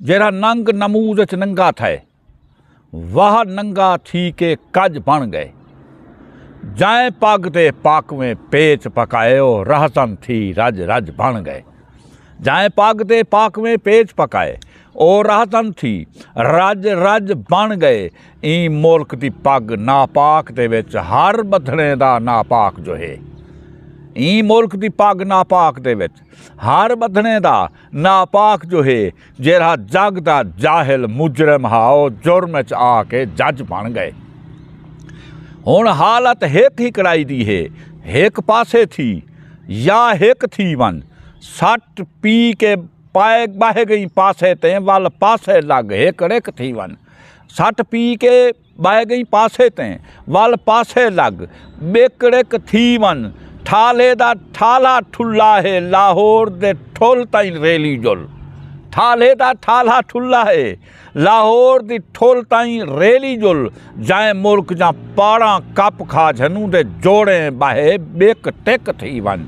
जहिड़ा नंग नमूज़ च नंगा थे वाह नंगा थी के कज बण गए। जाए पग ते पाकवें पेच पकायो रहसन थी रज रज बण गए। जाए पग ते पाकवें पेच पकाए ओ रहसन थी रज रज बण गए। ई मुल्क दी पग नापाक दे विच हर बधने दा नापाक जो है। ई मुल्क दी पग नापाक दे विच हर बधने दा नापाक जो है। जेड़ा जग दा जाहिल मुजरम हा ओ जुर्म च आके जज बन गए। हुण हालत हिक ही कड़ाई दी है, हिक पासे थी या हिक थी वन। सट पी के पाए बह गई पासे ते वल पासे लग हिक रिक थी वन। सट पी के बह गई पासे ते वल पासे लग बिकड़िक थी वन। ठाले दा ठाला ठुल्ला है लाहौर दे ठुल ताईं रेली जुल। ठाले दा ठाला ठुल्ला है लाहौर दी ठुल ताईं रेली जुल। जाए मुल्क जा पाड़ा कप खा झनू दे जोड़े बाहे बिक टिक थी वन।